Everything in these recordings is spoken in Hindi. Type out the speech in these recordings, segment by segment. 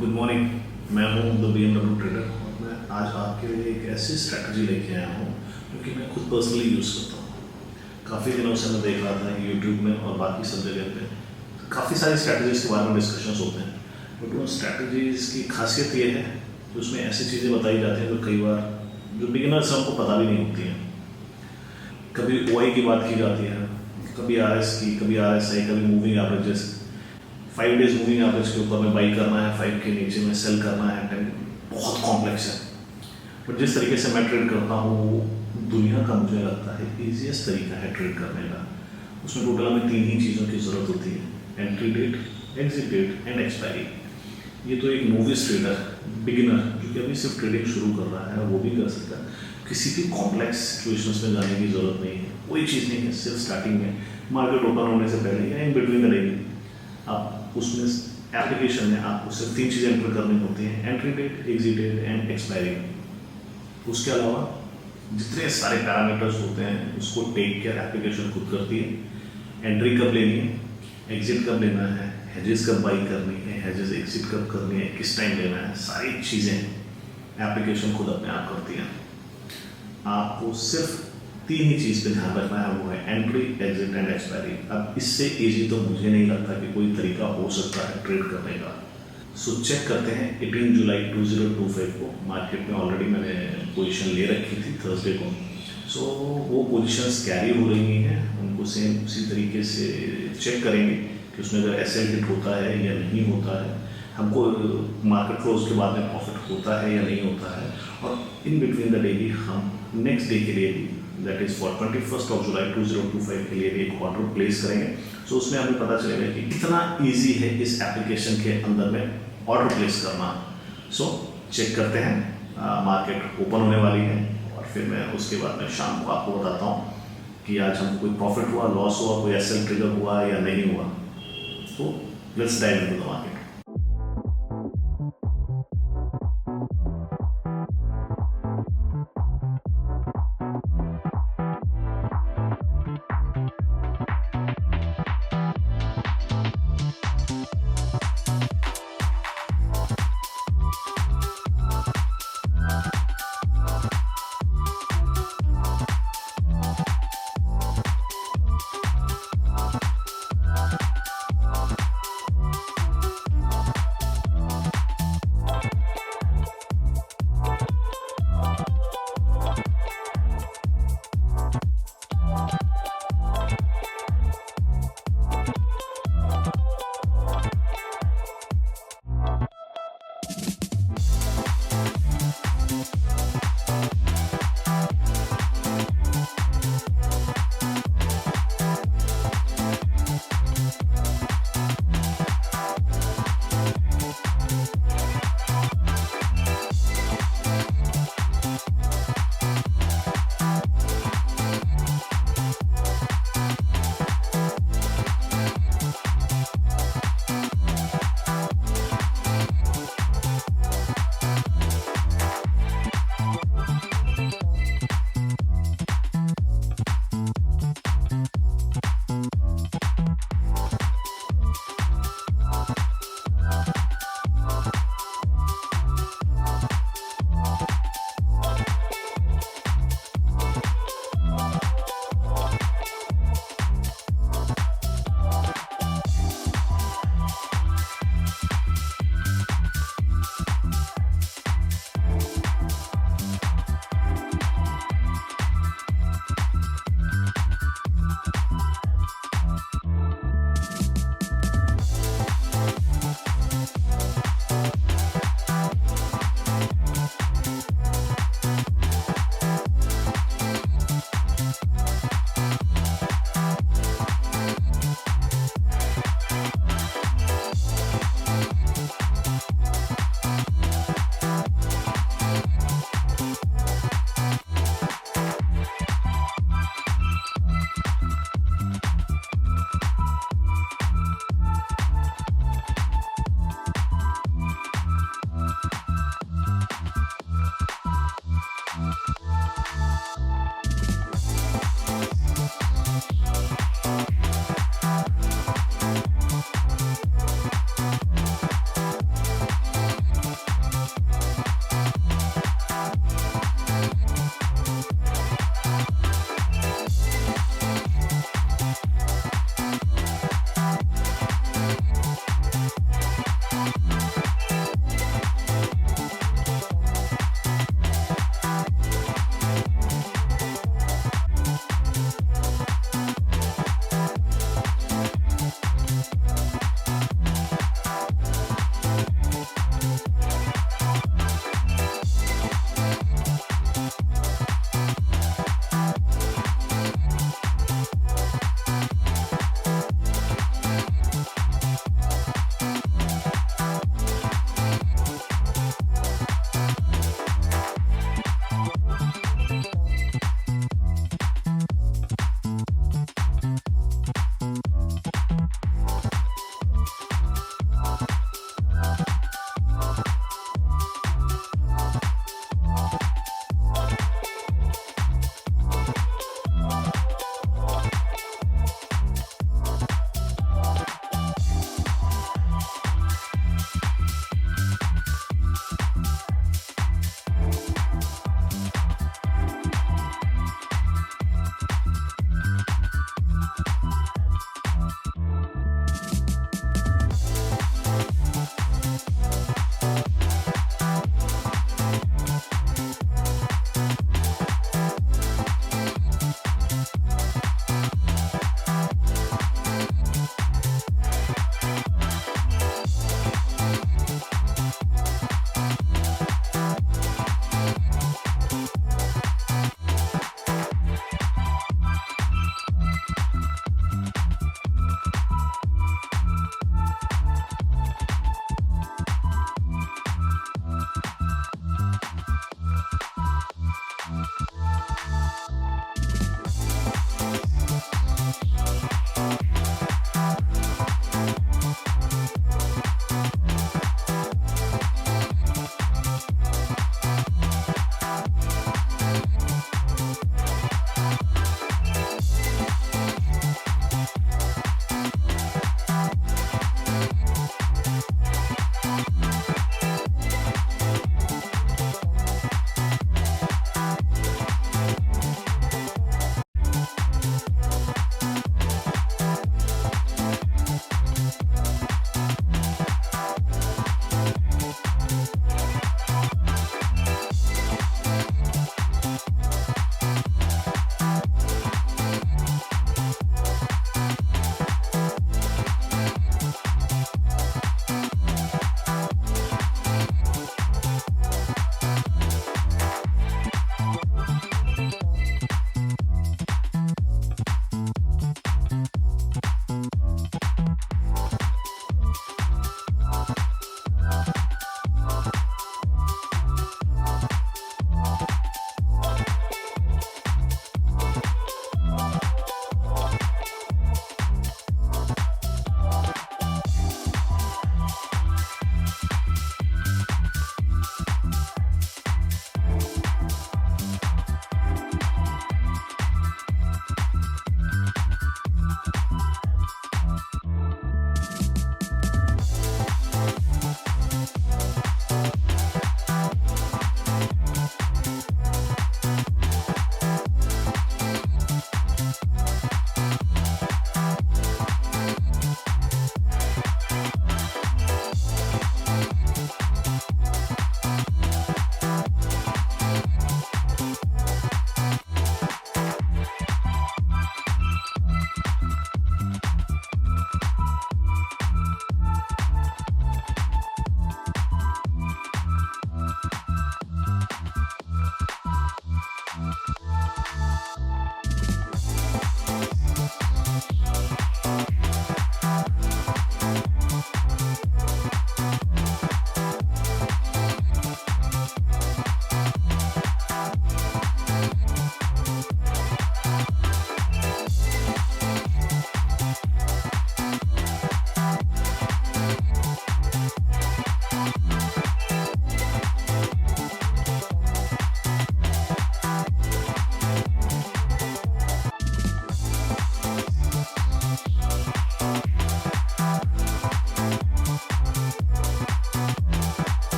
Good morning. मैं हूं द BMW ट्रेडर और मैं आज आपके लिए एक ऐसी स्ट्रैटेजी लेके आया हूं जो कि मैं खुद पर्सनली यूज़ करता हूं। काफ़ी दिनों से मैं देख रहा था यूट्यूब में और बाकी सब जगह पे काफ़ी सारी स्ट्रैटेजीज़ के बारे में डिस्कशंस होते हैं, बट उन स्ट्रैटेजीज़ की खासियत ये है कि उसमें ऐसी चीज़ें बताई जाती हैं जो कई बार जो बिगिनर्स हैं उनको पता भी नहीं होती हैं। कभी OI की बात की जाती है, कभी RS की, कभी RSI, कभी moving averages. 5 days moving average के ऊपर में बाई करना है, 5 के नीचे में सेल करना है। 10 बहुत कॉम्प्लेक्स है, बट जिस तरीके से मैं ट्रेड करता हूँ वो दुनिया का मुझे लगता है ईजीएस्ट तरीका है ट्रेड करने का। उसमें टोटल हमें 3 ही चीज़ों की ज़रूरत होती है: entry date, exit date and expiry. ये तो एक नोविस ट्रेडर, बिगिनर जो कि अभी सिर्फ ट्रेडिंग शुरू कर रहा है वो भी कर सकता है। किसी भी कॉम्प्लेक्स सिचुएशंस में जाने की ज़रूरत नहीं है, कोई चीज़ नहीं है। सिर्फ स्टार्टिंग में मार्केट ओपन होने से पहले या इन बिटवीन द डे आप उसमें एप्लीकेशन में आपको सिर्फ 3 चीज़ें एंटर करनी होती हैं: entry date, exit date and expiry. उसके अलावा जितने सारे पैरामीटर्स होते हैं उसको टेक केयर एप्लीकेशन खुद करती है। एंट्री कब लेनी है, एग्जिट कब लेना है, हेजेस कब बाई करनी है, हेजेस एग्जिट कब करनी है, किस टाइम लेना है, सारी चीज़ें एप्लीकेशन खुद अपने आप करती है। आपको सिर्फ 3 ही चीज़ पे ध्यान रखना है, वो है एंट्री, एग्जिट एंड एक्सपायरी। अब इससे इजी तो मुझे नहीं लगता कि कोई तरीका हो सकता है ट्रेड करने का। सो चेक करते हैं 18 जुलाई 2025 को मार्केट में ऑलरेडी मैंने पोजीशन ले रखी थी थर्सडे को। सो वो पोजीशंस कैरी हो रही हैं, उनको सेम उसी तरीके से चेक करेंगे कि उसमें अगर SL हिट होता है या नहीं होता है, हमको मार्केट क्लोज के बाद में प्रॉफिट होता है या नहीं होता है, और इन बिटवीन द डे भी हम नेक्स्ट डे के लिए भी, that is for 21 of July 2025 के लिए भी एक ऑर्डर प्लेस करेंगे। सो उसमें हमें पता चलेगा कि कितना ईजी है इस एप्लीकेशन के अंदर में ऑर्डर प्लेस करना। सो चेक करते हैं, मार्केट ओपन होने वाली है और फिर मैं उसके बाद में शाम को आपको बताता हूँ कि आज हमको कोई प्रॉफिट हुआ, लॉस हुआ, कोई SL ट्रिगर हुआ या नहीं हुआ। तो let's dive into the market.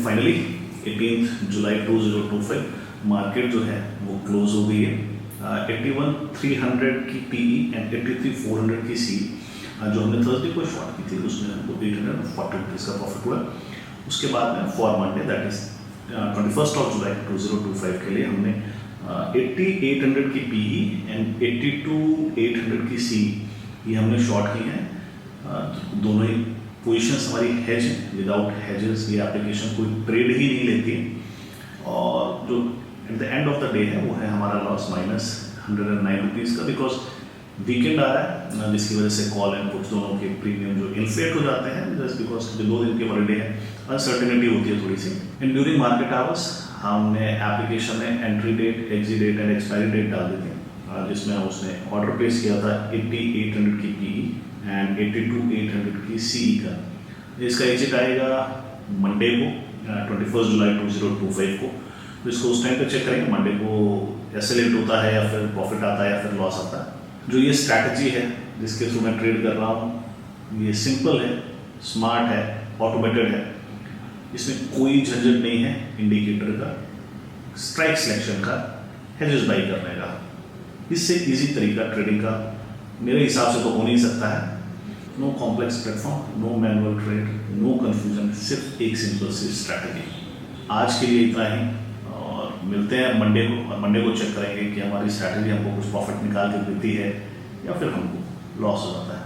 Finally 18 July 2025 market जो है वो क्लोज हो गई है 81,300 की पीई एंड 83,400 की सी। जो हमने थर्सडे को शॉर्ट की थी उसमें हमको 840 रुपीज़ का प्रॉफिट हुआ। उसके बाद में for Monday that is 21 of July 2025 के लिए हमने 80,800 की पीई एंड 82,800 की सी ये हमने शॉर्ट की हैं। दोनों ही पोजीशंस हमारी हेज हैं। विदाउट हेजेस ये एप्लीकेशन कोई ट्रेड ही नहीं लेती और जो at the end of the day है वो है हमारा लॉस माइनस 109 रुपीज़ का, बिकॉज वीकेंड आ रहा है जिसकी वजह से कॉल एंड पुट्स दोनों के प्रीमियम जो इन्फ्लेट हो जाते हैं जस्ट बिकॉज जो 2 दिन के हॉलीडे है अनसर्टेनिटी होती है थोड़ी सी। एंड ड्यूरिंग मार्केट आवर्स हमने एप्लीकेशन में entry date, exit date and expiry date डाल दी थी जिसमें उसने ऑर्डर प्लेस किया था 80,800 की पीई एंड 82,800 की सीई का। इसका एग्जिट आएगा मंडे को 21 जुलाई 2025 को। तो इसको उस टाइम पे चेक करेंगे मंडे को एसएलएट होता है या फिर प्रॉफिट आता है या फिर लॉस आता है। जो ये स्ट्रैटेजी है जिसके थ्रू मैं ट्रेड कर रहा हूँ ये सिंपल है, स्मार्ट है, ऑटोमेटेड है। इसमें कोई झंझट नहीं है इंडिकेटर का, स्ट्राइक सिलेक्शन का, हेजेस बाई करने का। इससे इजी तरीका ट्रेडिंग का मेरे हिसाब से तो हो नहीं सकता है। No complex platform, no manual trade, no confusion, सिर्फ एक सिंपल सी स्ट्रैटेजी। आज के लिए इतना ही और मिलते हैं मंडे को, और मंडे को चेक करेंगे कि हमारी स्ट्रैटेजी हमको कुछ प्रॉफिट निकाल के देती है या फिर हमको लॉस हो जाता है।